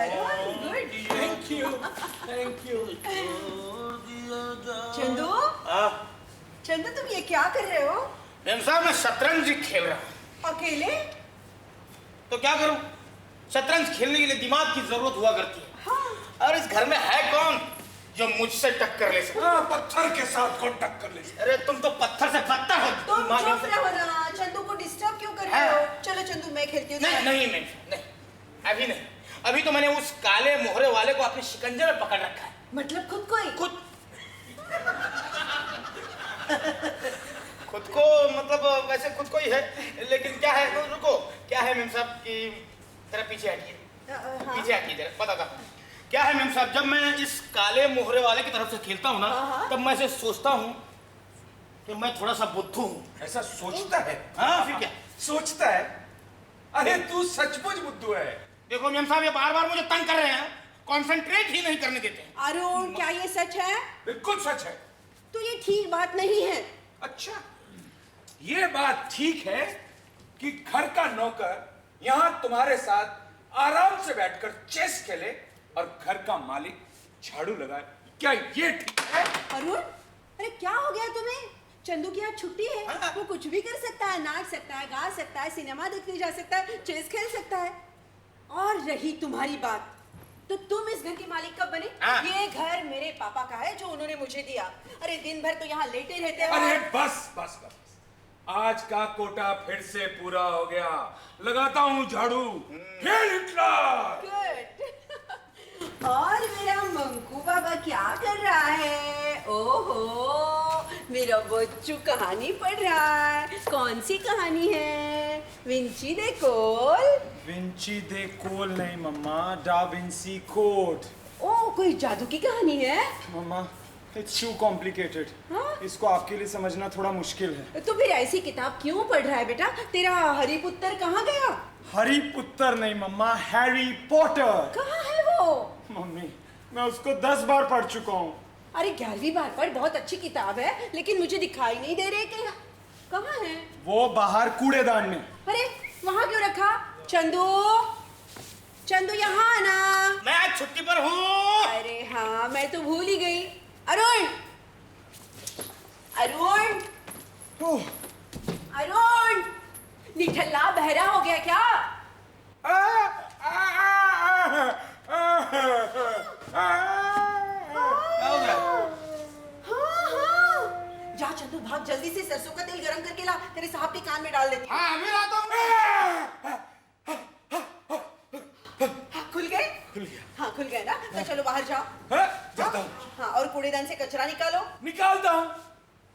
Thank you thank you. Chandu, Chandu तुम ये क्या कर रहे हो? मैम साहब मैं शतरंज खेल रहा हूँ। अकेले? तो क्या करूँ, शतरंज खेलने के लिए दिमाग की जरूरत हुआ करती है। हाँ। और इस घर में है कौन जो मुझसे टक्कर ले सके? पत्थर के साथ कौन टक्कर ले सके? अरे तुम तो पत्थर से पत्थर हो। तुम चुप रहो ना, चंदू को डिस्टर्ब क्यों कर रहे हो? चलो चंदू मैं खेलती हूँ। नहीं नहीं मैम नहीं, अभी नहीं। अभी तो मैंने उस काले मोहरे वाले को अपने शिकंजे में पकड़ रखा है। मतलब खुद को ही? खुद को मतलब वैसे खुद को ही है, लेकिन क्या है, रुको, क्या है मैम साहब कि जरा पीछे हटिए, पीछे हटिए जरा, बताता हूँ क्या है मैम साहब। जब मैं इस काले मोहरे वाले की तरफ से खेलता हूँ ना, तब मैं ऐसे सोचता हूँ कि मैं थोड़ा सा बुद्धू हूँ। ऐसा सोचता है? हाँ फिर क्या सोचता है? अरे तू सचमुच बुद्धू है। देखो मैम साहब, ये बार बार मुझे तंग कर रहे हैं, कंसंट्रेट ही नहीं करने देते हैं। अरुण, क्या ये सच है? बिल्कुल सच है। तो ये ठीक बात नहीं है। अच्छा, ये बात ठीक है कि घर का नौकर यहाँ तुम्हारे साथ आराम से बैठकर चेस खेले और घर का मालिक झाड़ू लगाए, क्या ये ठीक है? अरुण, अरे क्या हो गया तुम्हें? चंदू की आज छुट्टी है, वो कुछ भी कर सकता है, नाच सकता है, गा सकता है, सिनेमा देखने जा सकता है, चेस खेल सकता है। और रही तुम्हारी बात, तो तुम इस घर के मालिक कब बने? ये घर मेरे पापा का है जो उन्होंने मुझे दिया। अरे दिन भर तो यहाँ लेटे रहते हो। अरे बस बस बस, आज का कोटा फिर से पूरा हो गया। लगाता हूँ झाड़ू। Hello Hitler! गुड। और मेरा मंकू बाबा क्या कर रहा है? ओहो, मेरा बच्चू कहानी पढ़ रहा है। कौन सी कहानी है? विंची दे कोल? विंची दे कोल नहीं मम्मा, डा विंसी कोड। ओह, कोई जादू की कहानी है? मम्मा, इट्स टू कॉम्प्लिकेटेड। इसको आपके लिए समझना थोड़ा मुश्किल है। तो फिर ऐसी किताब क्यों पढ़ रहा है बेटा? तेरा हरिपुत्र कहाँ गया? हरी पुत्र नहीं मम्मा, हैरी पॉटर। कहाँ है वो? मम्मी, मैं उसको 10 बार पढ़ चुका हूँ। अरे 11वीं बार पढ़, बहुत अच्छी किताब है, लेकिन मुझे दिखाई नहीं दे रहे कि कहाँ है? वो बाहर कूड़ेदान में। अरे वहाँ क्यों रखा? चंदू, चंदू यहाँ आना। मैं आज छुट्टी पर हूँ। अरे हाँ, मैं तो भूल ही गई। अरुण, अरुण, अरुण, निठल्ला बहरा हो गया क्या? क्या हो गया? हाँ, जा चंदू, भाग जल्दी से, सरसों का तेल गरम करके ला, तेरे साहब के कान में डाल देती हूँ। हाँ अभी लाता हूँ। खुल गए? खुल गया। हाँ खुल गए ना, तो चलो बाहर जाओ। जाता हूँ। हाँ, और कूड़ेदान से कचरा निकालो। निकालता हूँ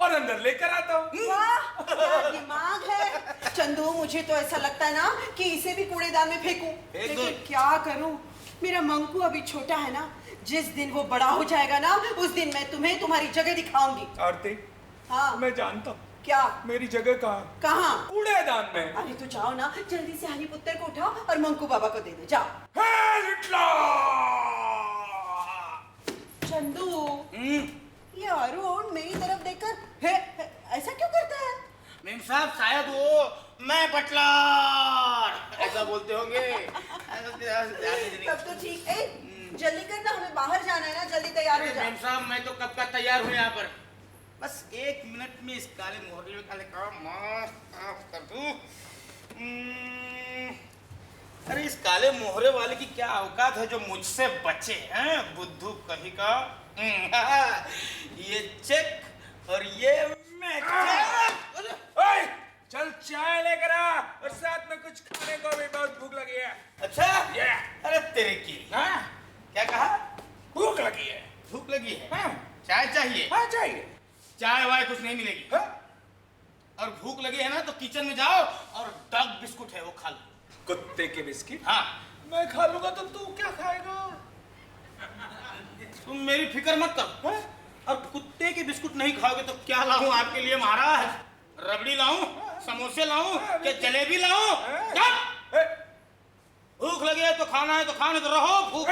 और अंदर लेकर आता हूँ। वाह, क्या दिमाग है। चंदू, मुझे तो ऐसा लगता है ना कि इसे भी कूड़ेदान में फेंकूं, लेकिन क्या करूं? मेरा मंकू अभी छोटा है ना, जिस दिन वो बड़ा हो जाएगा ना, उस दिन मैं तुम्हें तुम्हारी जगह दिखाऊंगी। आरती, हाँ, मैं जानता हूँ क्या? मेरी जगह कहाँ? कहाँ? कूड़ेदान में। अरे तो जाओ ना, जल्दी से हरिपुत्र को उठाओ और मंकू बाबा को दे दो, जाओ। Hello Hitler! चंदू, ये अरुण मेरी तरफ देखकर ऐसा क्यों करता है? मैम साहब, शायद वो मैं बटलर ऐसा बोलते होंगे। तब तो ठीक है, जल्दी करना, हमें बाहर जाना है ना, जल्दी तैयार हो जा। मैम साहब, मैं तो कब का तैयार हूँ यहाँ पर, बस 1 मिनट में इस काले मोहरे वाले का माफ कर दूं। अरे इस काले मोहरे वाले की क्या औकात है जो मुझसे बचे हैं, बुद्धू कहीं का। ये चेक और ये मैं। चल चाय लेकर आ और साथ में कुछ खाने को भी, बहुत भूख लगी है। अच्छा, अरे तेरे की क्या कहा? भूख लगी है। भूख लगी है? चाय चाहिए? हाँ चाहिए। चाय वाय कुछ नहीं मिलेगी। और भूख लगी है ना तो किचन में जाओ और डॉग बिस्कुट है वो खा लो। कुत्ते के बिस्किट? हाँ। मैं खा लूंगा तो तू क्या खाएगा? तुम मेरी फिक्र मत करो। और कुत्ते के बिस्कुट नहीं खाओगे तो क्या लाऊं आपके लिए महाराज? रबड़ी लाऊं, समोसे लाऊं, क्या जलेबी लाऊं? भूख लगी है तो खाना है तो खाने तो रहो, भूख।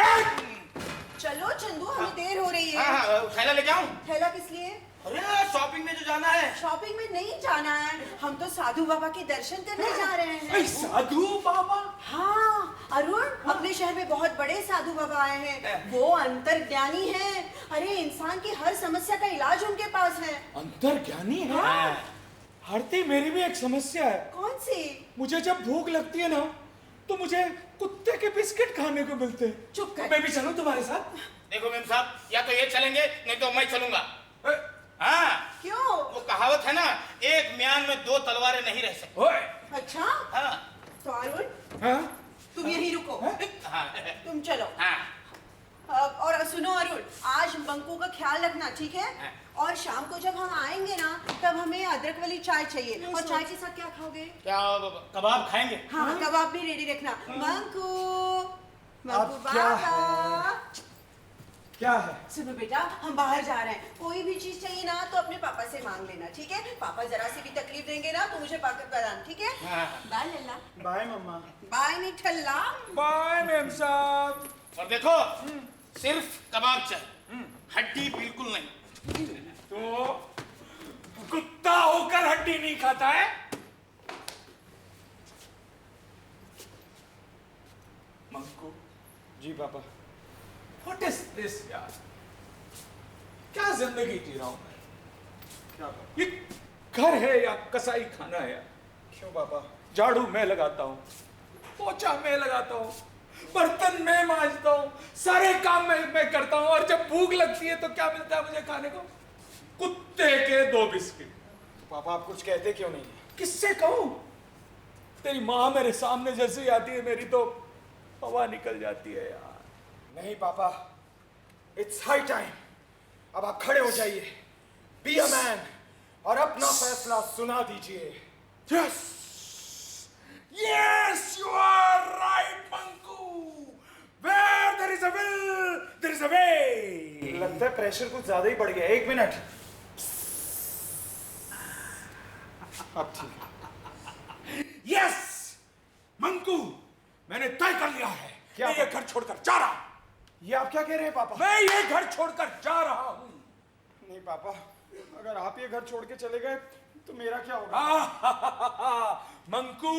चलो चंदू, हमें देर हो रही है। हाँ, थैला ले जाऊं? थैला किस लिए? अरे शॉपिंग में जो जाना है। शॉपिंग में नहीं जाना है, हम तो साधु बाबा के दर्शन करने जा रहे हैं। साधु बाबा? हाँ अरुण, अपने शहर में बहुत बड़े साधु बाबा आए हैं। वो अंतर्ज्ञानी हैं। अरे इंसान की हर समस्या का इलाज उनके पास है। अंतर्ज्ञानी है? हाँ। आरती, मेरी भी एक समस्या है। कौन सी? मुझे जब भूख लगती है ना, तो मुझे कुत्ते के बिस्किट खाने को मिलते हैं। चुप कर। मैं भी चलूं तुम्हारे साथ? देखो मेम साहब, या तो ये चलेंगे नहीं तो मैं चलूंगा। हाँ। क्यों? वो कहावत है ना, एक म्यान में दो तलवारें नहीं रह सकती। ओए। अच्छा हाँ। तो अरुण, हाँ? तुम यहीं रुको। हाँ। तुम चलो। हाँ। और सुनो अरुण, आज मंकू का ख्याल रखना, ठीक है? और शाम को जब हम आएंगे ना, तब हमें अदरक वाली चाय चाहिए। और चाय के साथ क्या खाओगे? क्या कबाब खाएंगे? हाँ कबाब भी रेडी रखना। मंकू, मंकू अब क्या बाबा। क्या है? सुनो बेटा, हम बाहर जा रहे हैं। कोई भी चीज चाहिए ना तो अपने पापा से मांग लेना, ठीक है? पापा जरा सी भी तकलीफ देंगे ना तो मुझे पाकर बताना, ठीक है? हाँ। बाय लल्ला। बाय मम्मा। बाय निठल्ला। बाय मेम साहब। और देखो, सिर्फ कबाब चाहिए, हड्डी बिल्कुल नहीं। तो कुत्ता होकर हड्डी नहीं खाता है? मंकू। जी पापा। What is this यार? क्या जिंदगी जी रहा हूं मैं? क्या पापा? ये घर है या कसाई खाना है यार? क्यों पापा? झाड़ू मैं लगाता हूँ, पोछा मैं लगाता हूँ, बर्तन मैं मांजता हूँ, सारे काम मैं करता हूँ, और जब भूख लगती है तो क्या मिलता है मुझे खाने को? कुत्ते के 2 बिस्किट। पापा आप कुछ कहते क्यों नहीं? किससे कहूँ? तेरी माँ मेरे सामने जैसे ही आती है, मेरी तो हवा निकल जाती है यार। नहीं पापा, इट्स हाई टाइम। अब आप खड़े हो जाइए, बी अ मैन, और अपना फैसला सुना दीजिए। Yes, yes, you are right, Manku. Where there is a will, there is a way. लगता है प्रेशर कुछ ज्यादा ही बढ़ गया। 1 मिनट। अब ठीक। Yes, Manku, मैंने तय कर लिया है। क्या? मैं ये घर छोड़कर जा रहा हूँ। ये आप क्या कह रहे हैं पापा? मैं ये घर छोड़कर जा रहा हूँ। नहीं पापा, अगर आप ये घर छोड़ के चले गए तो मेरा क्या होगा? मंकू,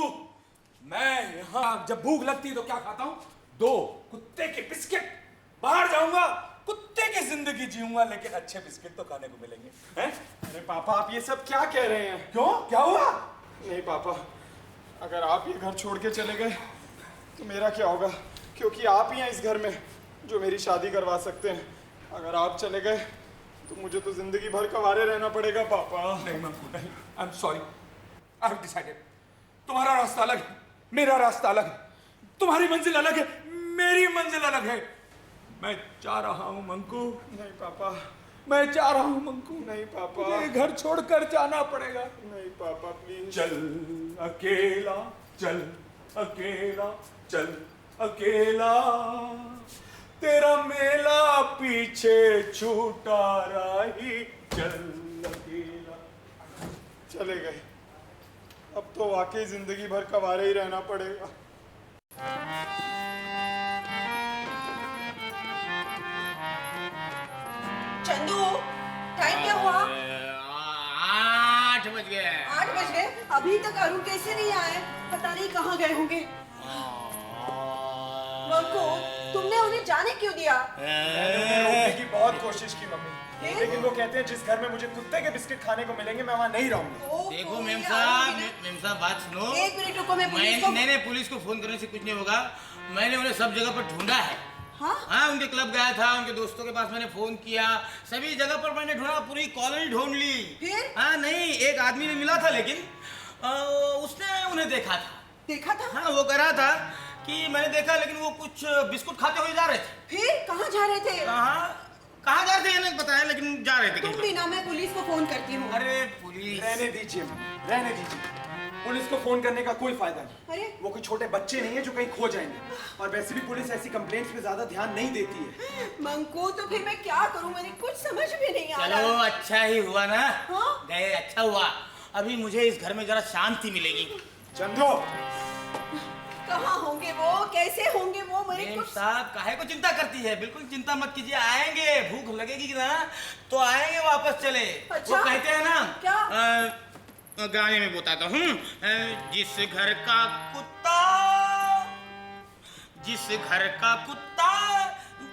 मैं यहाँ जब भूख लगती है तो क्या खाता हूँ? 2 कुत्ते के बिस्किट। बाहर जाऊंगा, कुत्ते की जिंदगी जीऊंगा, लेकिन अच्छे बिस्किट तो खाने को मिलेंगे, हैं? अरे पापा आप ये सब क्या कह रहे हैं? क्यों? क्या हुआ? नहीं पापा, अगर आप ये घर छोड़ के चले गए तो मेरा क्या होगा? क्योंकि आप ही हैं इस घर में जो मेरी शादी करवा सकते हैं। अगर आप चले गए तो मुझे तो जिंदगी भर कवारे रहना पड़ेगा पापा। नहीं मंकू, नहीं, I am sorry, I have decided. तुम्हारा रास्ता अलग है, मेरा रास्ता अलग है। तुम्हारी मंजिल अलग है, मेरी मंजिल अलग है। मैं जा रहा हूँ मंकू। नहीं पापा। मैं जा रहा हूँ मंकू। नहीं पापा। मुझे घर छोड़कर जाना पड़ेगा। नहीं पापा प्लीज। चल अकेला, चल अकेला, चल अकेला, तेरा मेला पीछे छूटा राही, चल अकेला। चले गए, अब तो वाकई जिंदगी भर कवारे ही रहना पड़ेगा। चंदू, टाइम क्या हुआ? 8 बज गए। 8 बज गए। अभी तक अरुण कैसे नहीं आए? पता नहीं कहाँ गए होंगे। मंकू, तुमने उन्हें जाने क्यों दिया? मैंने रोकने की बहुत कोशिश की मम्मी, फिर? लेकिन वो कहते हैं जिस घर में मुझे कुत्ते के बिस्किट खाने को मिलेंगे मैं वहाँ नहीं रहूंगा। देखो मेम ये साहब, अरुण भी मेम साहब बात सुनो। ना- 1 मिनट रुको, मैं पुलिस को। नहीं, पुलिस को फोन करने से कुछ नहीं होगा। मैंने उन्हें सब जगह पर ढूंढा है। हाँ? हाँ, उनके क्लब गया था, उनके दोस्तों के पास मैंने फोन किया, सभी जगह पर मैंने ढूंढा, पूरी कॉलोनी ढूंढ ली। फिर? हाँ नहीं, एक आदमी ने मिला था, लेकिन उसने उन्हें देखा था। देखा था? हाँ, वो कह रहा था कि मैंने देखा, लेकिन वो कुछ बिस्कुट खाते हुए जा रहे थे। फिर कहाँ जा रहे थे? कहाँ जा रहे थे ये नहीं बताया, लेकिन जा रहे थे तुम कहीं भी ना, मैं पुलिस को फोन करती हूँ। पर। अरे पुलिस। रहने दीजिए मम्मी, रहने दीजिए। पुलिस को फोन करने का कोई फायदा नहीं। अरे? वो कोई छोटे बच्चे नहीं है जो कहीं खो जाएंगे, और वैसे भी पुलिस ऐसी कंप्लेंट्स पे ज्यादा ध्यान नहीं देती है। मंकू, तो फिर मैं क्या करूँ? मैंने कुछ समझ में नहीं आ चलो रहा। अच्छा ही हुआ ना। हाँ? गए, अच्छा हुआ। अभी मुझे इस घर में जरा शांति मिलेगी। चंदो, कहाँ होंगे वो, कैसे होंगे वो, मेरे मेम कुछ साहब काहे को चिंता करती है? बिल्कुल चिंता मत कीजिए, आएंगे। भूख लगेगी कि ना तो आएंगे वापस चले। अच्छा? वो कहते हैं ना क्या? गाने में बताता हूँ, जिस घर का कुत्ता, जिस घर का कुत्ता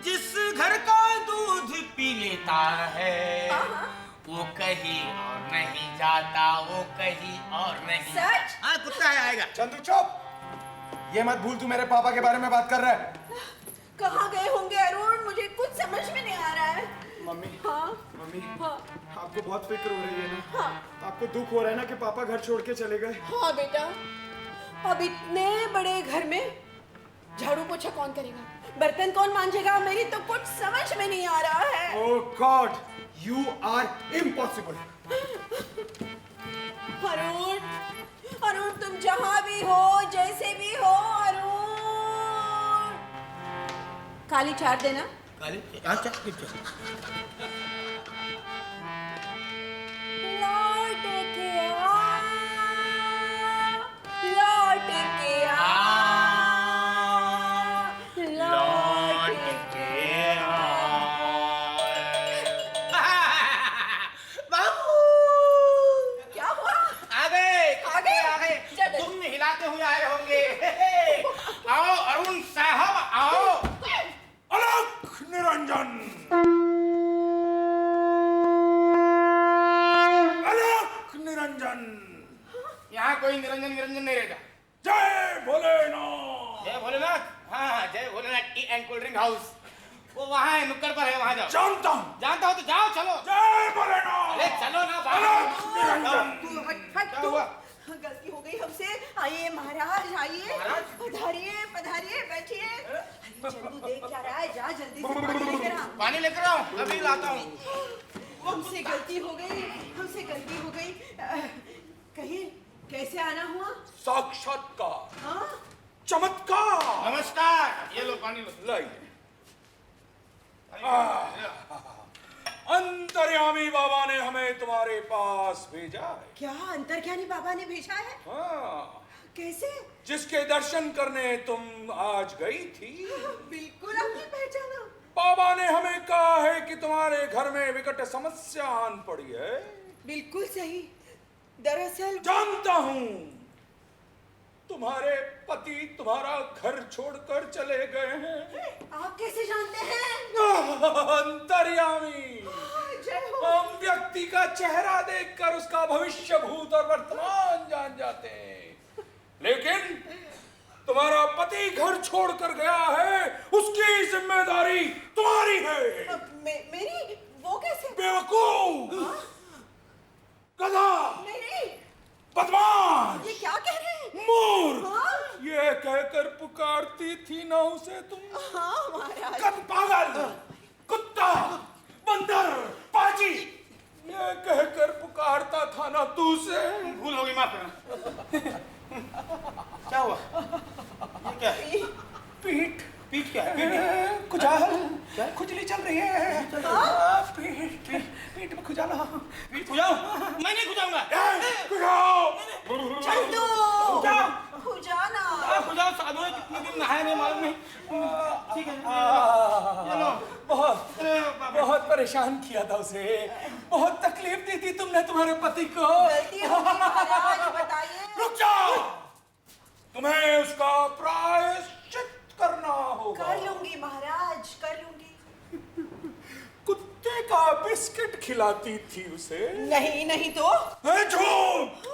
जिस घर का दूध पी लेता है, वो कहीं और नहीं जाता, वो कहीं और नहीं। सच? हाँ, कुत्ता है, आएगा। चंदू चुप, ये मत भूल तू मेरे पापा के बारे में बात कर रहा है। कहाँ गए होंगे अरुण, मुझे कुछ समझ में नहीं आ रहा है। मम्मी, हाँ मम्मी, हाँ आपको बहुत फिक्र हो रही है ना? हाँ आपको दुख हो रहा है ना कि पापा घर छोड़ के चले गए? हाँ बेटा, अब इतने बड़े घर में झाड़ू पोछा कौन करेगा, बर्तन कौन मांजेगा, मेरी तो कुछ समझ में नहीं आ रहा है। Oh God, you are impossible. Arun, Arun तुम जहाँ भी हो, जैसे भी हो अरुण। काली चार देना। काली? अच्छा, ठीक है। लौट के आ, लौट के आ, लौट के बाबू, क्या हुआ? आ गए, आ गए? आ गए। चलो। तुम हिलाते हुए आए होंगे। आओ अरुण साहब, आओ। अलख निरंजन, अलख निरंजन। यहाँ कोई निरंजन निरंजन नहीं रहेगा। जय भोलेनाथ। जय भोलेनाथ। हाँ, जय Bholenath T and cold drink house, वो वहाँ है, नुक्कड़ पर है, वहाँ जाओ। जानता हूँ। जानता हो तो जाओ, चलो। जय भोलेनाथ। अरे चलो ना अलख निरंजन। तू हट हट क्या तू। हुआ? गलती हो गई हमसे। आइए महाराज, आइए, महाराज? पधारिए पधारिए, बैठिए। अरे चंदू देख क्या रहा है, जा जल्दी से पानी लेकर आ। पानी लेकर आओ, अभी लाता हूँ। हमसे गलती हो गई, हमसे गलती हो गई। कहिए कैसे आना हुआ? साक्षात्कार, हाँ? चमत्कार। नमस्कार, ये लो पानी लो। लाइए। अंतर्यामी बाबा ने हमें तुम्हारे पास भेजा है। क्या अंतर्ज्ञानी बाबा ने भेजा है? हाँ, कैसे? जिसके दर्शन करने तुम आज गई थी, बिल्कुल आपने पहचाना। बाबा ने हमें कहा है कि तुम्हारे घर में विकट समस्या आन पड़ी है। बिल्कुल सही। दरअसल जानता हूँ, तुम्हारे पति तुम्हारा घर छोड़कर चले गए हैं। आप कैसे जानते हैं? अंतर्यामी, जय हो। हम व्यक्ति का चेहरा देखकर उसका भविष्य, भूत और वर्तमान जान जाते हैं। लेकिन तुम्हारा पति घर छोड़कर गया है, उसकी जिम्मेदारी तुम्हारी है। मेरी? वो कैसे? बेवकूफ, गधा, नहीं, बदमाश, ये क्या कह रहे हैं? मूर्ख, हाँ? ये कहकर पुकारती थी ना उसे तुम। हाँ महाराज। कद पागल, कुत्ता, बंदर, पाजी, ये कहकर पुकारता था ना तू से। भूल हो गई, माफ करना। क्या हुआ? ये क्या है? पीठ, पीठ क्या है? खुजाल, खुजली चल रही है। पीठ, पीठ में खुजाला। पीठ खुजाओ? मैं नहीं खुजाऊंगा। खुजाओ। चंदू, क्या? खुजाना। खुजाओ, साधु है, कितने दिन नहाए नहीं, मालूम नहीं। ठीक है, ये लो। बहुत बहुत परेशान किया था उसे, बहुत तकलीफ दी थी तुमने तुम्हारे पति को। गलती हो गई महाराज, बताइए। रुक जाओ, तुम्हें उसका प्रायश्चित करना होगा। कर लूंगी महाराज, कर लूंगी। कुत्ते का बिस्किट खिलाती थी उसे। नहीं नहीं तो? झूठ,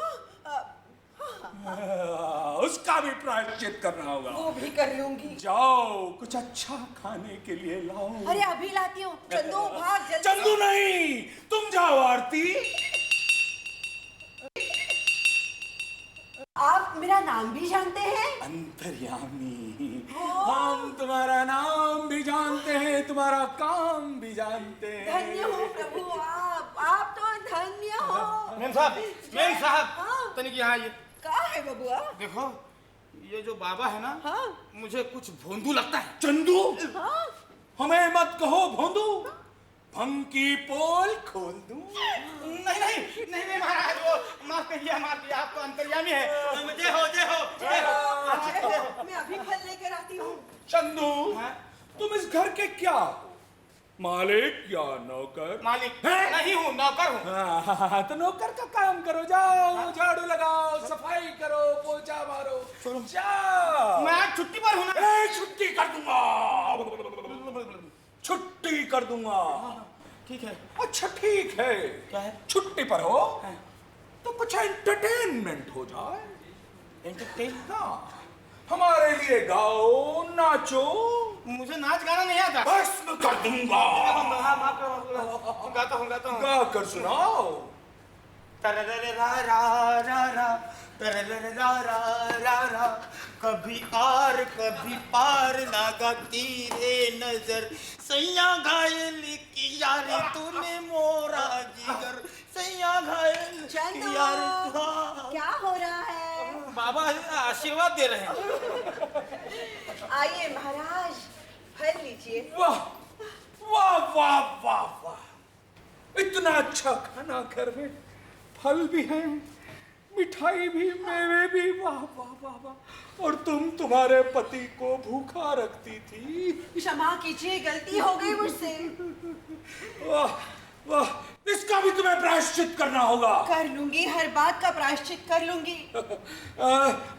उसका भी प्रायश्चित करना होगा। वो भी कर लूंगी। जाओ, कुछ अच्छा खाने के लिए लाओ। अरे अभी लाती हूँ। चंदू भाग जल्दी। चंदू नहीं, तुम जाओ आरती। आप मेरा नाम भी जानते हैं? अंतर्यामी, हम तुम्हारा नाम भी जानते हैं, तुम्हारा काम भी जानते हैं। धन्य हो प्रभु, आप तो धन्य हो। मेम साहब, मेम साहब, हाँ। तनिक यहाँ आइए। कहाँ है बबुआ? देखो, ये जो बाबा है ना, हाँ। मुझे कुछ भोंदू लगता है। चंदू, हाँ? हमें मत कहो भोंदू, भंग की पोल खोल दूं? नहीं नहीं नहीं नहीं महाराज, वो माफ करिए आप तो अंतर्यामी है। जय हो जय हो जय हो। मैं अभी फल लेकर आती हूँ। चंदू, तुम इस घर के क्या हो? मालिक या नौकर? मालिक हैं? नहीं हूँ, नौकर हूँ। हाँ, तो नौकर का काम करो, जाओ झाड़ू लगाओ, सफाई करो, पोछा मारो, जाओ। मैं आज छुट्टी पर हूँ ना। छुट्टी कर दूंगा, छुट्टी कर दूंगा। ठीक है। अच्छा ठीक है, क्या है? छुट्टी पर हो तो कुछ एंटरटेनमेंट हो जाए। एंटरटेन? हाँ, हमारे लिए गाओ, नाचो। मुझे नाच गाना नहीं आता। भस्म कर दूंगा। हाँ, माफ करो, गाता हूँ। गा कर सुनाओ। तरररे रा रा रा रा, तरररे रा रा रा रा, कभी आर कभी पार लागा तीरे नजर, सैया घायल की यारी तूने मोरा जिगर, सैया घायल चंदू, की यारी। क्या हो रहा है? बाबा आशीर्वाद दे रहे हैं। आइए महाराज, फल लीजिए। वाह वाह वाह वाह वाह, इतना अच्छा खाना घर में, फल भी हैं, मिठाई भी, मेवे भी, वाह वाह वाह वाह। और तुम तुम्हारे पति को भूखा रखती थी। क्षमा कीजिए, गलती हो गई मुझसे। वाह वाह, इसका भी तुम्हें प्रायश्चित करना होगा। कर लूंगी, हर बात का प्रायश्चित कर लूंगी।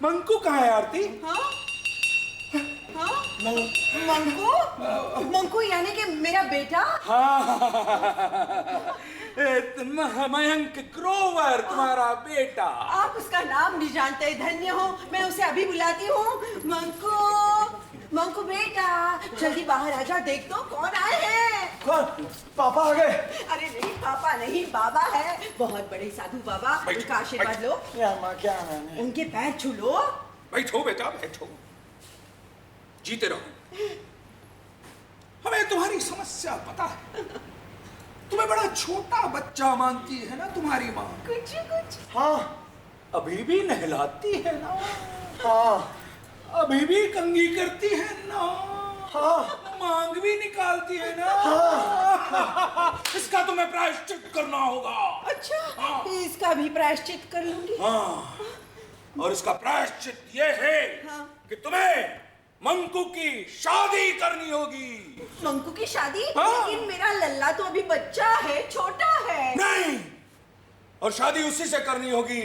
मंकू कहाँ है आरती? हाँ हाँ, मंकू? मंकू यानी कि मेरा बेटा? हाँ, मयंक ग्रोवर, तुम्हारा बेटा। आप उसका नाम नहीं जानते, धन्य हो। मैं उसे अभी बुलाती हूँ। मंकू, मंकू बेटा, जल्दी बाहर आ जा, देख तो कौन आए हैं। कौन? पापा आ गए? अरे नहीं पापा नहीं, बाबा है, बहुत बड़े साधु बाबा। उनका आशीर्वाद लो। यार माँ, क्या मैंने? उनके पैर छू लो। बैठो बेटा, बैठो, जीते रहो। हमें तुम्हारी समस्या पता है। तुम्हें बड़ा छोटा बच्चा मानती है ना तुम्हारी माँ? कुछ कुछ। हाँ अभी भी नहलाती है ना? हाँ अभी भी कंघी करती है ना? हाँ मांग भी निकालती है ना? हाँ। इसका तुम्हें प्रायश्चित करना होगा। अच्छा, हाँ। इसका भी प्रायश्चित कर लूंगी। हाँ, और इसका प्रायश्चित ये है हाँ। कि तुम्हें मंकू की शादी करनी होगी। मंकू की शादी? हाँ। लेकिन मेरा लल्ला तो अभी बच्चा है, छोटा है। नहीं, और शादी उसी से करनी होगी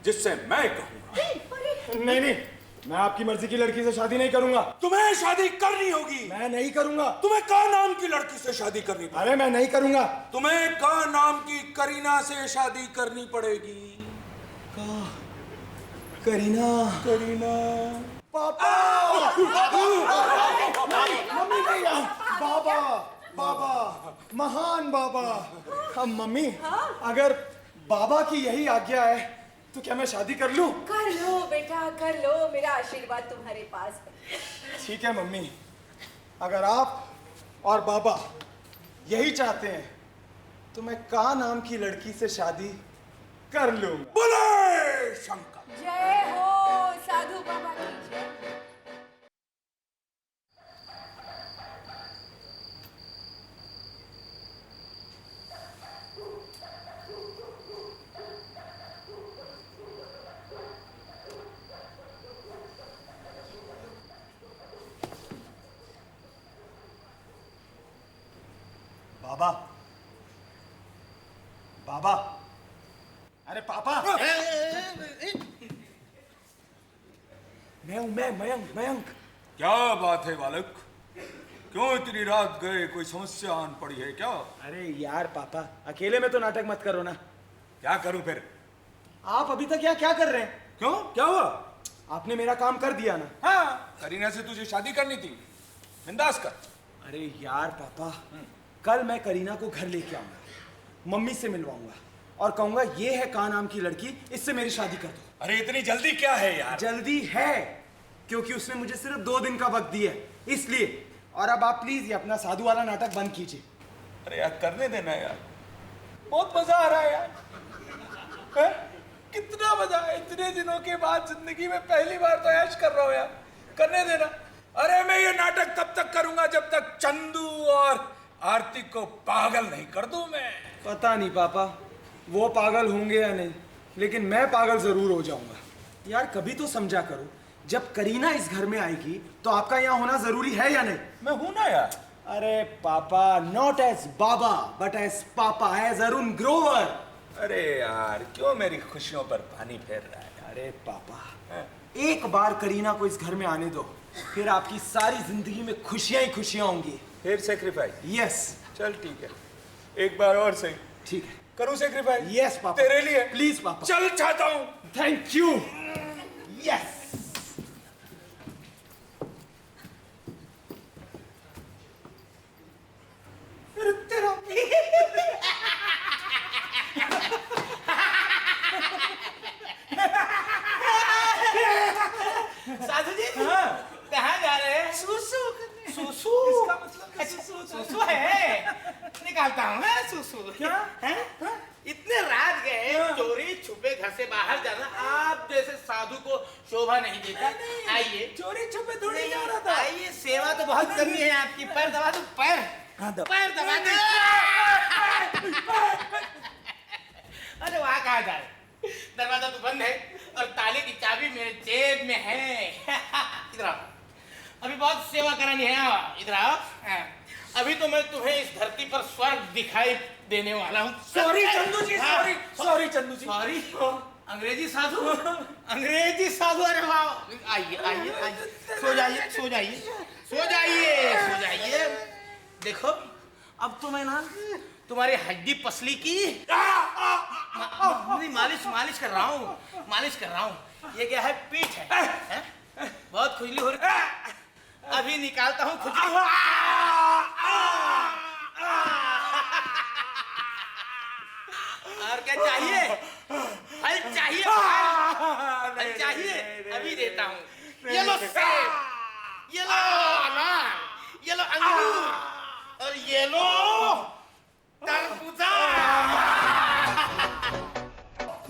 जिससे मैं कहूंगा। अरे नहीं नहीं, मैं आपकी मर्जी की लड़की से शादी नहीं करूंगा। तुम्हें शादी करनी होगी। मैं नहीं करूंगा। तुम्हें का नाम की लड़की से शादी करनी पड़ेगी। अरे मैं नहीं करूंगा। तुम्हें का नाम की करीना से शादी करनी पड़ेगी। करीना? करीना? पापा! मम्मी नहीं यार, बाबा, बाबा, महान बाबा। हम मम्मी, अगर बाबा की यही आज्ञा है तो क्या मैं शादी कर लूं? कर लो बेटा, कर लो, मेरा आशीर्वाद तुम्हारे पास है। ठीक है मम्मी, अगर आप और बाबा यही चाहते हैं तो मैं का नाम की लड़की से शादी कर लूंगा। बोले शंकर। जय हो साधु बाबा की जय। बाबा, बाबा, अरे पापा! मैं मयंक। क्या बात है बालक, क्यों इतनी रात गए? कोई समस्या आन पड़ी है क्या? अरे यार पापा, अकेले में तो नाटक मत करो ना। क्या करूं फिर? आप अभी तक यहाँ क्या कर रहे हैं? क्यों, क्या हुआ? आपने मेरा काम कर दिया ना। हाँ, करीना से तुझे शादी करनी थी, बिंदास कर। अरे यार पापा, कल मैं करीना को घर लेके आऊंगा, मम्मी से मिलवाऊंगा और कहूंगा ये है का नाम की लड़की, इससे मेरी शादी कर दो। अरे इतनी जल्दी क्या है यार? जल्दी है क्योंकि उसने मुझे सिर्फ 2 दिन का वक्त दिया है, इसलिए। और अब आप प्लीज ये अपना साधु वाला नाटक बंद कीजिए। अरे यार करने देना यार, बहुत मजा आ रहा है यार। है? कितना मजा है, इतने दिनों के बाद जिंदगी में पहली बार तो ऐश कर रहा हूं यार, करने देना। अरे मैं ये नाटक तब तक करूंगा जब तक चंदू और आरती कार्तिक को पागल नहीं कर दूं मैं? पता नहीं पापा, वो पागल होंगे या नहीं, लेकिन मैं पागल जरूर हो जाऊंगा। यार कभी तो समझा करो, जब करीना इस घर में आएगी तो आपका यहाँ होना जरूरी है या नहीं? मैं हूं ना यार। अरे पापा, नॉट एज बाबा बट एज पापा, एज अरुण ग्रोवर। अरे यार क्यों मेरी खुशियों पर पानी फेर रहा है? अरे पापा, एक बार करीना को इस घर में आने दो, फिर आपकी सारी जिंदगी में खुशियां ही खुशियां होंगी। फिर सेक्रीफाइस? यस। चल ठीक है, एक बार और सही। ठीक है, करूं सेक्रीफाइस? Yes papa. तेरे लिए? प्लीज पापा। चल चाहता हूं। Thank you. यस। तेरा साधु जी हाँ। कहाँ जा रहे हैं? सुसु। सुसु? इसका मतलब अच्छा, सुसु है, निकालता हूँ। है सुसु? क्या? हैं? इतने रात गए, चोरी छुपे घर से बाहर जाना आप जैसे साधु को शोभा नहीं देता। आइए। चोरी छुपे थोड़ी जा रहा था। आइए, सेवा तो बहुत करनी है आपकी। पैर दबा दो, पैर। हाँ, दबा। पैर दबा दो। अरे वहाँ कहाँ जा रहे? दरवाजा तो बंद है और ताले की चाबी मेरे जेब में है। इधर आओ, अभी बहुत सेवा करानी है। इधर आओ। अभी तो मैं तुम्हें इस धरती पर स्वर्ग दिखाई देने वाला हूँ। सॉरी चंदू जी, सॉरी सॉरी चंदू जी। सॉरी? अंग्रेजी साधु? अंग्रेजी साधु? अरे वाह! आइए आइए आइए, सो जाइए सो जाइए सो जाइए सो जाइए। देखो अब तो मैं ना तुम्हारी हड्डी पसली की मालिश कर रहा हूँ, मालिश कर रहा हूँ। ये क्या है? पीठ है? बहुत खुजली हो रही है, अभी निकालता हूँ खुजली। और क्या चाहिए? फल चाहिए? फल चाहिए? अभी देता हूँ। ये लो सेब, ये लो अनार, ये लो अंगूर और ये लो तरबूजा।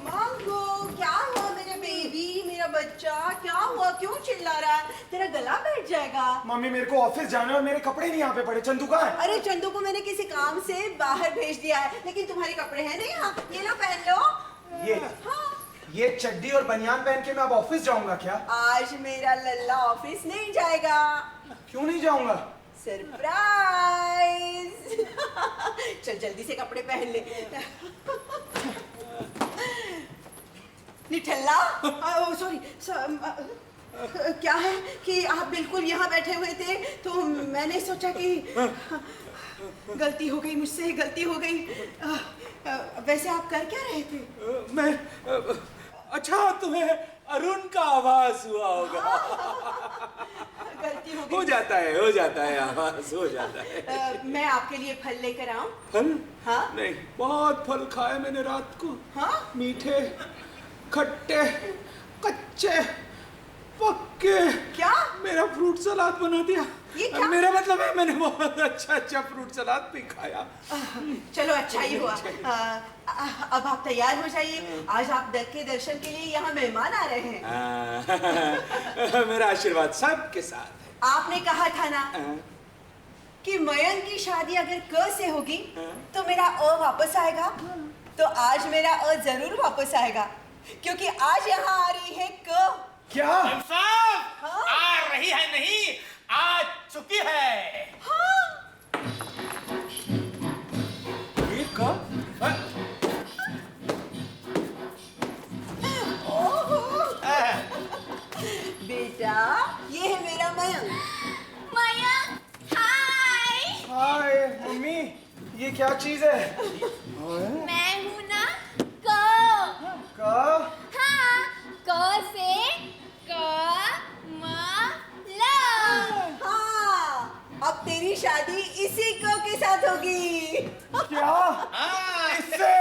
मांगो, क्या हुआ मेरे बेबी, मेरा बच्चा? क्या हुआ, क्यों चिल्ला रहा है? तेरा गला बैठ जाएगा। मम्मी मेरे को ऑफिस जाना है और मेरे कपड़े नहीं यहाँ पे पड़े। चंदू कहाँ है? अरे चंदू को मैंने किसी काम से बाहर भेज दिया है, लेकिन तुम्हारे कपड़े हैं नहीं यहाँ। ये लो पहन लो। ये हाँ। ये चड्डी और बनियान पहन के मैं अब ऑफिस जाऊंगा क्या? आज मेरा लल्ला ऑफिस नहीं जाएगा। क्यों नहीं जाऊंगा? सरप्राइज। चल जल्दी से कपड़े पहन ले। निठल्ला, सॉरी, क्या है कि आप बिल्कुल यहाँ बैठे हुए थे तो मैंने सोचा कि गलती हो गई मुझसे, गलती हो गई। वैसे आप कर क्या रहे थे? मैं अच्छा, तुम्हें अरुण का आवाज हुआ होगा। गलती हो हो गई। जाता है आवाज हो जाता है। मैं आपके लिए फल लेकर आऊं? फल? हाँ? नहीं, बहुत फल खाए मैंने रात को। हाँ? मीठे, खट्टे, कच्चे, पक्के। क्या? मेरा फ्रूट सलाद बना दिया। ये क्या? मेरा मतलब है मैंने बहुत अच्छा फ्रूट सलाद भी खाया। चलो अच्छा ही हुआ। अब आप तैयार हो जाइए, आज आप दर के दर्शन के लिए यहाँ मेहमान आ रहे हैं। मेरा आशीर्वाद सबके साथ है। आपने कहा था ना कि मयंक की शादी अगर क से होगी तो मेरा अ वापस आएगा, तो आज मेरा अ जरूर वापस आएगा, क्योंकि आज यहाँ आ रही है क। क्या? साहब, हाँ? आ रही है नहीं, आ चुकी है। हाँ? ये कब? बेटा, ये है मेरा मयंक। मयंक, हाय। हाय मम्मी, ये क्या चीज है? मैं हूँ ना क। हाँ, क से कमल। हाँ, अब तेरी शादी इसी क के साथ होगी। क्या? हाँ। इससे?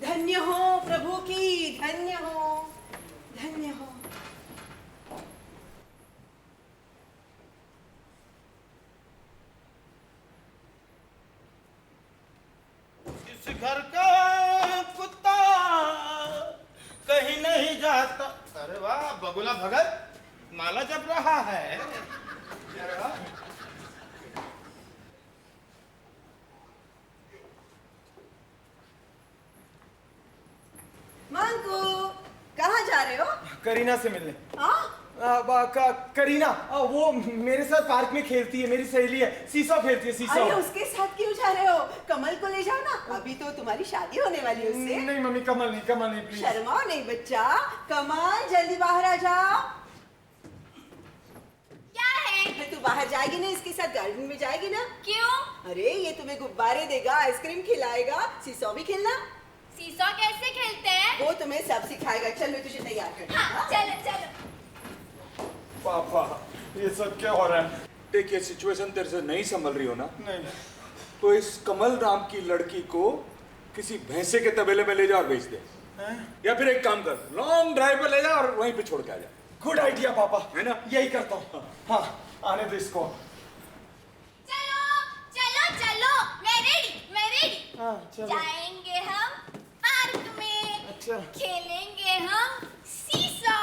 धन्य हो प्रभु की, धन्य हो, धन्य हो। इस घर का कुत्ता कहीं नहीं जाता। अरे वाह, बगुला भगत माला जप रहा है। अरे वाह। करीना से मिलने। हाँ? करीना वो मेरे साथ पार्क में खेलती है, मेरी सहेली है, सीसॉ खेलती है, सीसॉ। अरे उसके साथ क्यों जा रहे हो? कमल को ले जाओ ना, अभी तो तुम्हारी शादी होने वाली है उससे। नहीं मम्मी, कमल नहीं प्लीज। शर्माओ नहीं बच्चा, कमल जल्दी बाहर आ जाओ। क्या है? तू बाहर जाएगी ना, इसके साथ गार्डन में जाएगी ना? क्यों? अरे ये तुम्हें गुब्बारे देगा, आइसक्रीम खिलाएगा, सीसॉ भी खेलना। सीसॉ कैसे खेलते हैं? वो तुम्हें सब सिखाएगा। चल मैं तुझे तैयार करती हूँ। हाँ, चलो चलो। पापा ये सब क्या हो रहा है? देखिए सिचुएशन तेरे से नहीं संभल रही हो ना, नहीं तो इस कमल राम की लड़की को किसी भैंसे के तबेले में ले जा और बेच दे, या फिर एक काम कर, लॉन्ग ड्राइव पे ले जा और वहीं पे छोड़ के आ जा। गुड आइडिया पापा, है ना? यही करता हूँ। हाँ आने दो इसको। चलो चलो चलो, मैं रेडी। हाँ चलो। जाएंगे हम पार्क में। अच्छा। खेलेंगे हम सीसॉ,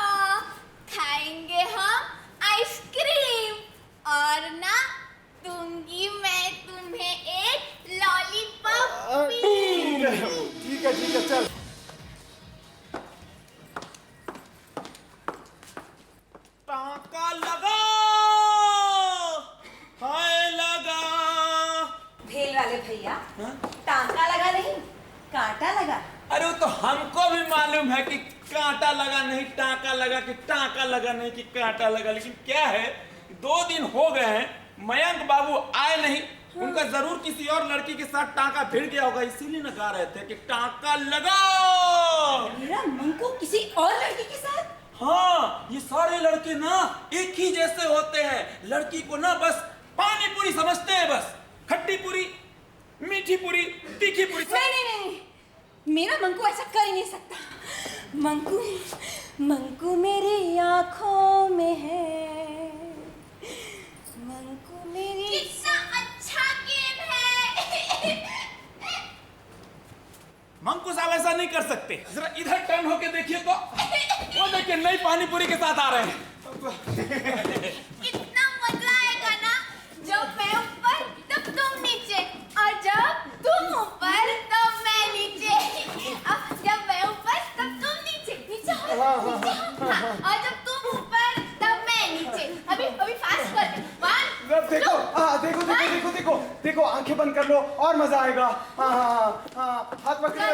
खाएंगे हम आइसक्रीम, और ना दूंगी मैं तुम्हें एक लॉलीपॉप भी। ठीक है चल। टाका लगा, हाय लगा। भेल वाले भैया, टांका लगा नहीं, कांटा लगा। अरे वो तो हमको भी मालूम है कि कांटा लगा नहीं, टाका लगा, कि टाका लगा नहीं कि कांटा लगा, लेकिन क्या है 2 दिन हो गए हैं, मयंक बाबू आए नहीं। उनका जरूर किसी और लड़की के साथ टाका भिड़ गया होगा, इसीलिए ना गा रहे थे कि टाका लगा। मेरा मंकू किसी और लड़की के साथ? हाँ, ये सारे लड़के ना एक ही जैसे होते हैं। लड़की को ना बस पानी पूरी समझते हैं, बस खट्टी पूरी, मीठी पूरी, तीखी पूरी। नहीं, मेरा मंकू ऐसा कर ही नहीं सकता। मंकू मेरी आंखों में है, मंकू मेरी। कितना अच्छा गेम है। मंकू साहब ऐसा नहीं कर सकते। जरा इधर टर्न होके देखिए तो, वो देखिए नई पानी पूरी के साथ आ रहे हैं। कितना मजा आएगा ना, जब मैं ऊपर तब तुम नीचे, और जब तुम ऊपर तब मैं नीचे, जब मैं ऊपर तब तुम नीचे, नीचे और जब तुम ऊपर तब मैं नीचे। अभी फास्ट कर दे। 1 देखो, देखो आंखें बंद कर लो और मजा आएगा। हाँ हाथ पकड़े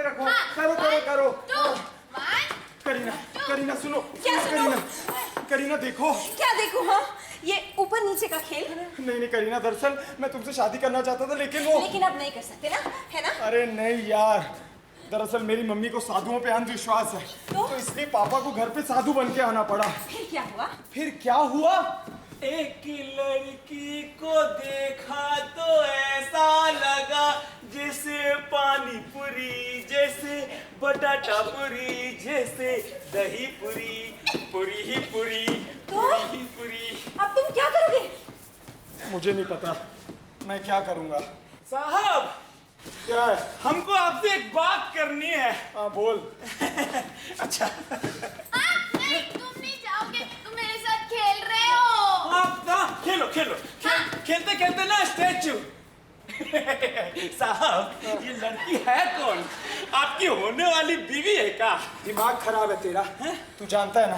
रखो। हाँ, करो। 2 1 करीना सुनो। क्या सुनो? करीना देखो। क्या देखो? हाँ, ये ऊपर नीचे का खेल। नहीं करीना, दरअसल मैं तुमसे शादी करना चाहता था, लेकिन अब नहीं कर सकते ना, है ना? अरे नहीं यार, दरअसल मेरी मम्मी को साधुओं पे अंधविश्वास है, तो इसलिए पापा को घर पे साधु बन के आना पड़ा। फिर क्या हुआ? एक लड़की को देखा तो ऐसा लगा जैसे पानी पूरी, जैसे बटाटा पूरी, जैसे दही पूरी, पूरी ही पूरी, पूरी ही पूरी। अब तुम क्या करोगे? मुझे नहीं पता मैं क्या करूंगा। साहब, क्या है? हमको आपसे एक बात करनी है। हाँ बोल। अच्छा, नहीं, तुम नहीं जाओगे, तुम मेरे साथ खेल रहे हो। आप खेलो खेलते खेलते ना स्टैचू। साहब, ये लड़की है कौन? आपकी होने वाली बीवी है क्या? दिमाग खराब है तेरा। तू जानता है ना,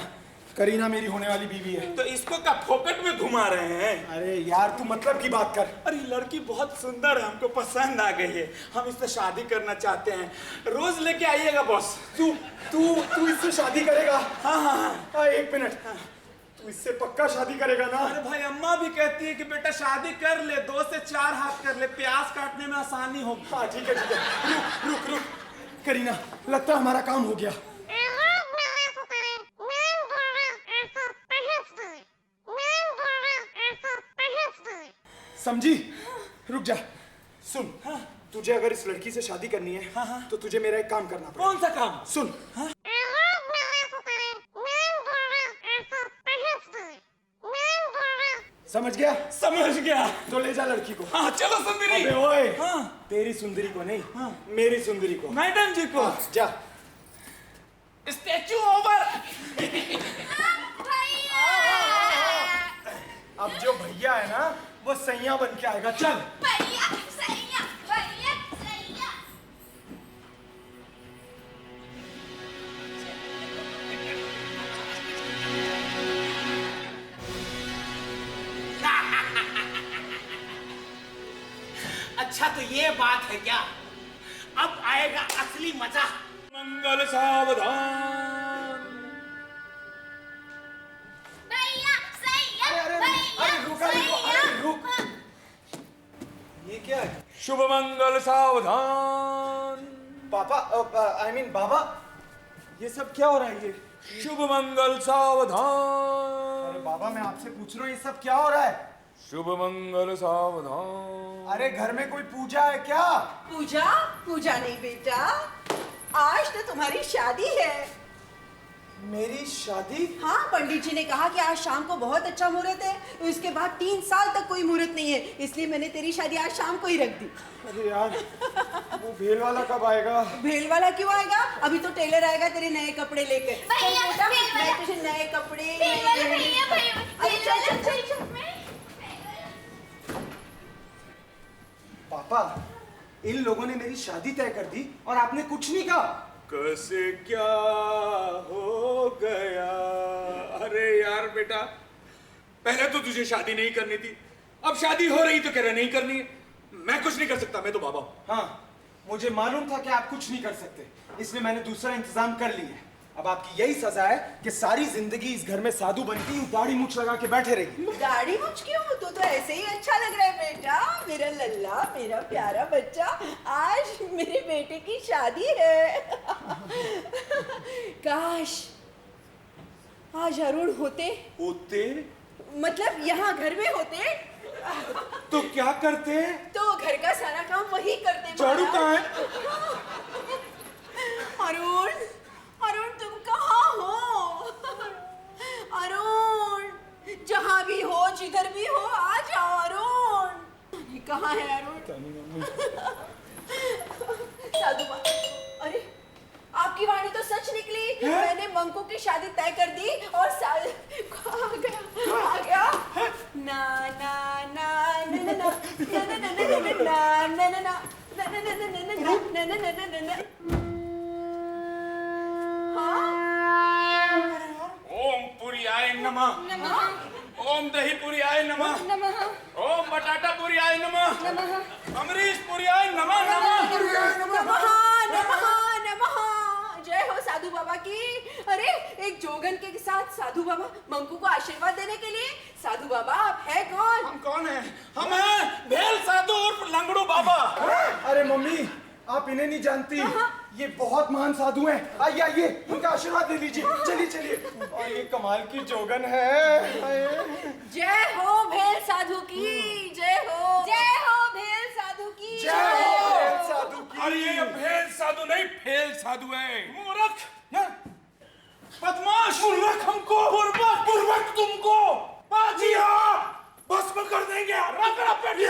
करीना मेरी होने वाली बीवी है। तो इसको क्या फोकट में घुमा रहे हैं? अरे यार तू मतलब की बात कर। अरे लड़की बहुत सुंदर है, हमको पसंद आ गई है, हम इससे शादी करना चाहते हैं। रोज लेके आइएगा बॉस। तू इससे शादी करेगा? हाँ, 1 मिनट। तू इससे पक्का शादी करेगा ना? अरे भाई, अम्मा भी कहती है कि बेटा शादी कर ले, 2 से 4 हाथ कर ले, प्याज काटने में आसानी होगी। हाँ ठीक है। रुक करीना, लगता है हमारा काम हो गया। समझी? रुक जा, सुन। तुझे अगर इस लड़की से शादी करनी है तो तुझे मेरा एक काम करना पड़ेगा। कौन सा काम? सुन। समझ गया? समझ गया। तो ले जा लड़की को। हाँ चलो सुंदरी। अबे ओए, हाँ। तेरी सुंदरी को नहीं, मेरी सुंदरी को। मैडम जी को। जा। Statue over. अब जो भैया है ना, वो सैया बन के आएगा। चल। भैया सैया, भैया सैया। अच्छा तो ये बात है क्या? अब आएगा असली मजा। मंगल सावधान। भैया सही है, अरे भैया रुका सही है। रुक। ये क्या है? शुभ मंगल सावधान। पापा I mean बाबा, ये सब क्या हो रहा है? ये शुभ मंगल सावधान। अरे बाबा, मैं आपसे पूछ रहा हूँ, ये सब क्या हो रहा है? शुभ मंगल सावधान। अरे घर में कोई पूजा है क्या? पूजा? पूजा नहीं बेटा, आज तो तुम्हारी शादी है। मेरी शादी? हाँ, पंडित जी ने कहा कि आज शाम को बहुत अच्छा मुहूर्त है, उसके बाद 3 साल तक कोई मुहूर्त नहीं है, इसलिए मैंने तेरी शादी आज शाम को ही रख दी। अरे यार, वो भेल वाला कब आएगा? भेल वाला क्यों आएगा? अभी तो टेलर आएगा तेरे नए कपड़े लेकर। भैया, चल बेटा, भेल वाला। मैं तुझे नए कपड़े भैया अरे चल। पापा, इन लोगों ने मेरी शादी तय कर दी और आपने कुछ नहीं कहा। कैसे क्या हो गया? अरे यार बेटा, पहले तो तुझे शादी नहीं करनी थी, अब शादी हो रही तो कह रहा नहीं करनी है। मैं कुछ नहीं कर सकता, मैं तो बाबा हूं। हाँ, मुझे मालूम था कि आप कुछ नहीं कर सकते, इसलिए मैंने दूसरा इंतजाम कर लिया है। अब आपकी यही सजा है कि सारी जिंदगी इस घर में साधु बनके यूं दाढ़ी मूंछ लगा के बैठे रहेगी। दाढ़ी मूंछ क्यों? तू तो ऐसे ही अच्छा लग रहा है बेटा, मेरा लल्ला, मेरा प्यारा बच्चा। आज मेरे बेटे की शादी है। काश आज अरुण होते, मतलब यहाँ घर में होते तो क्या करते? तो घर का सारा काम वही करते। झाड़ू कहाँ है? अरुण, अरुण तुम कहाँ हो? अरुण, जहाँ भी हो, जिधर भी हो, आ जाओ अरुण। ये कहाँ है अरुण? साधु बाबा, अरे आपकी वाणी तो सच निकली। मैंने मंकू की शादी तय कर दी और आ गया। ना ना ना ना ना ना ना ना ना ना ना ना ना। ओम पुरियाय नमः। ओम दही पुरियाय नमः। ओम बटाटा पुरियाय नमः। अमरीश पुरियाय नमः। नमः नमः नमः। जय हो साधु बाबा की। अरे एक जोगन के साथ साधु बाबा मंकू को आशीर्वाद देने के लिए। साधु बाबा आप है कौन? हम कौन है? हम हैं भेल साधु उर्फ लंगड़ू बाबा। अरे मम्मी, आप इन्हें नहीं जानती, ये बहुत महान साधु हैं। आइए आइए, उनका आशीर्वाद ले लीजिए। चलिए चलिए। और ये कमाल की जोगन है। जय हो भेल साधु की। जय हो भेल साधु की। जय हो भेल साधु की। अरे ये भेल साधु नहीं, फेल साधु है। मूर्ख, बदमाश, मूर्ख हमको, मूर्ख तुमको, बाजिया भस्म कर देंगे। रगड़ा पे दूर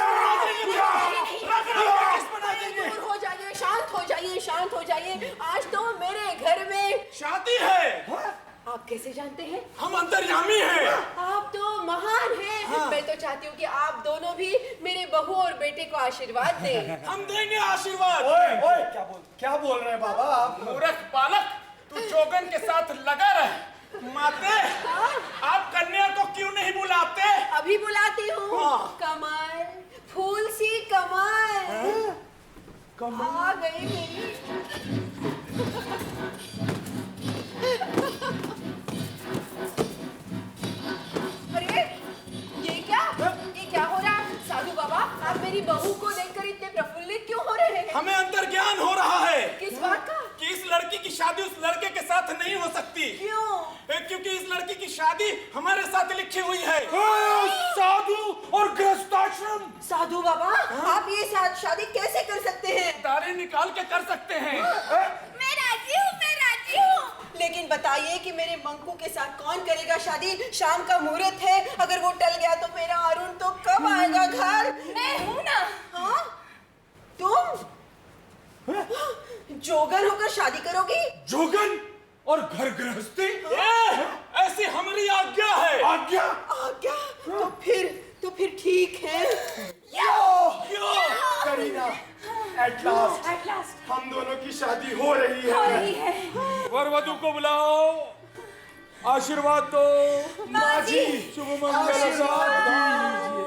हो जाइए, शांत हो जाइए, शांत हो जाइए। आज तो मेरे घर में शादी है। आप कैसे जानते हैं? हम अंतर्यामी हैं। आप तो महान हैं। मैं तो चाहती हूँ कि आप दोनों भी मेरे बहू और बेटे को आशीर्वाद दें। हम देंगे आशीर्वाद। ओए ओए, क्या बोल रहे हैं बाबा आप? मूर्ख बालक, तू जोगन के साथ लगा रहे। माते, आप कन्या को क्यों नहीं बुलाते? अभी बुलाती हूँ। कमल, फूल सी कमल, आ गई मेरी। अरे ये क्या हो रहा है? साधु बाबा, आप मेरी बहू को देखकर इतने प्रफुल्लित क्यों हो रहे हैं? हमें अंतर्ज्ञान हो रहा है किस बात का? कि इस लड़की की शादी उस लड़के के साथ नहीं हो सकती। क्यों? क्योंकि इस लड़की की शादी हमारे साथ लिखी हुई है। साधु और गृहस्थाश्रम। साधु बाबा, आप ये शादी कैसे कर सकते हैं? तारे निकाल के कर सकते हैं। मैं राजी हूँ, मैं राजी हूँ। लेकिन बताइए कि मेरे मंकू के साथ कौन करेगा शादी? शाम का मुहूर्त है, अगर वो टल गया तो मेरा अरुण तो कब आएगा घर? मैं हूँ ना। हाँ? तुम जोगन होकर शादी करोगी? जोगन और घर गृहस्थी, ऐसी हमारी आज्ञा है। आज्ञा? आज्ञा? तो फिर ठीक है। करीना, एट लास्ट हम दोनों की शादी हो रही है। वर वधु को बुलाओ, आशीर्वाद दो। माँ जी, शुभ मंगल सावधान।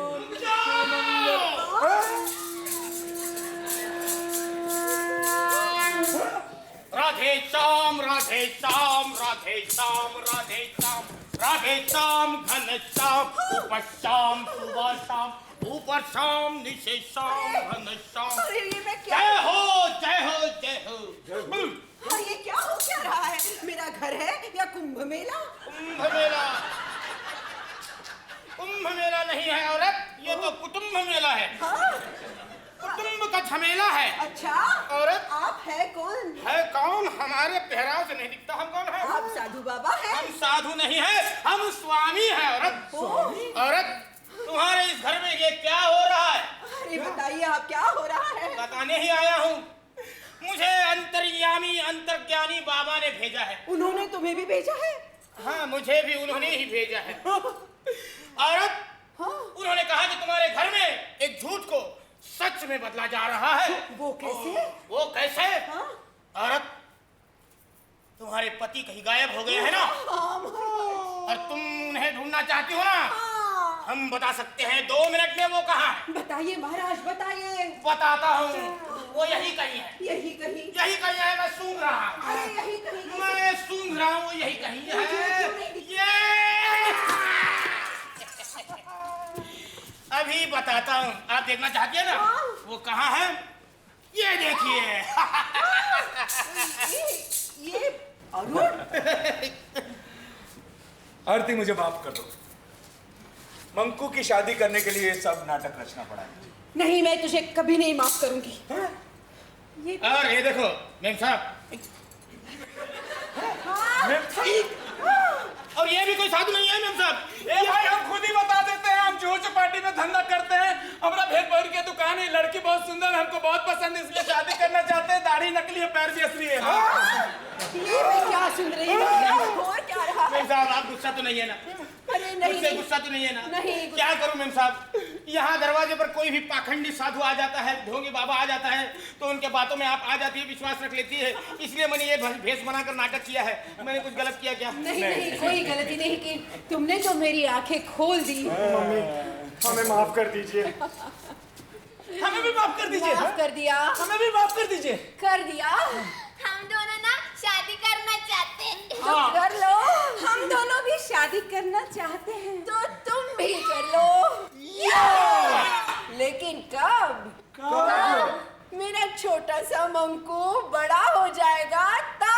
आगे शाम घन श्याम, ऊपर शाम सुबह शाम, ऊपर शाम नीचे शाम घन श्याम। अरे ये मैं क्या, जय हो जय हो जय हो। और ये क्या हो क्या रहा है? मेरा घर है या कुंभ मेला? कुंभ मेला, कुंभ मेला नहीं है औरत, ये तो कुटुंब मेला है। हाँ? कुटुंब का झमेला है। अच्छा औरत आप है कौन? है कौन? हमारे पहराव से नहीं दिखता हम कौन है? आप साधु बाबा हैं? हम साधु नहीं है, हम स्वामी है औरत। औरत तुम्हारे इस घर में ये क्या हो रहा है? अरे बताइए आप, क्या हो रहा है? बताने ही आया हूँ। मुझे अंतर्यामी अंतर्ज्ञानी बाबा ने भेजा है। उन्होंने तुम्हें भी भेजा है? हाँ, मुझे भी उन्होंने ही भेजा है। औरत, हाँ? उन्होंने कहा कि तुम्हारे घर में एक झूठ को सच में बदला जा रहा है। वो कैसे? वो कैसे? हाँ? औरत, तुम्हारे पति कहीं गायब हो गए हैं ना, और तुम उन्हें ढूंढना चाहती हो ना। हम बता सकते हैं 2 मिनट में वो कहाँ है। बताइए महाराज, बताइए। बताता हूँ, वो यही कहीं है। यही कहीं? यही कहीं है, मैं सूंघ रहा हूँ। अरे यही कहीं कैसे? मैं सूंघ रहा हूँ, वो यही कहीं है। ये अभी बताता हूँ, आप देखना चाहती है ना? वो कहाँ है? ये देखिए। ये अरुण? आरती, मुझे माफ कर दो। मंकू की शादी करने के लिए सब नाटक रचना पड़ा है। नहीं, मैं तुझे कभी नहीं माफ करूंगी। ये और ये देखो मेम साहब, और ये भी कोई साधु नहीं है मेम साहब। ए भाई, हम खुद ही बता देते हैं, हम जोर चपाटी में धंधा करते हैं। हमारा भेद भर की दुकान है, लड़की बहुत सुंदर, हमको बहुत पसंद है, इसलिए शादी करना चाहते हैं। दाढ़ी नकली है, पैर भी असली है। ये मैं क्या सुन रही हूँ? क्या हो क्या रहा है? मेम साहब, आप गुस्सा तो नहीं है ना? अरे नहीं, मुझसे गुस्सा तो नहीं है ना? नहीं, क्या करूं मेम साहब, यहाँ दरवाजे पर कोई भी पाखंडी साधु आ जाता है, ढोंगी बाबा आ जाता है, तो उनके बातों में आप आ जाती है, विश्वास रख लेती है। इसलिए मैंने ये भेष बनाकर नाटक किया है। मैंने कुछ गलत किया क्या? नहीं, कोई गलती नहीं की। तुमने तो मेरी आंखें खोल दी। मम्मी, हमें माफ कर दीजिए। हमें भी माफ कर दीजिए। माफ कर दिया। हमें भी माफ कर दीजिए। कर दिया। हम दोनों ना शादी करना चाहते हैं। तो कर लो। हम दोनों भी शादी करना चाहते हैं। तो तुम भी कर लो। लेकिन कब? मेरा छोटा सा मंकू बड़ा हो जाएगा तब।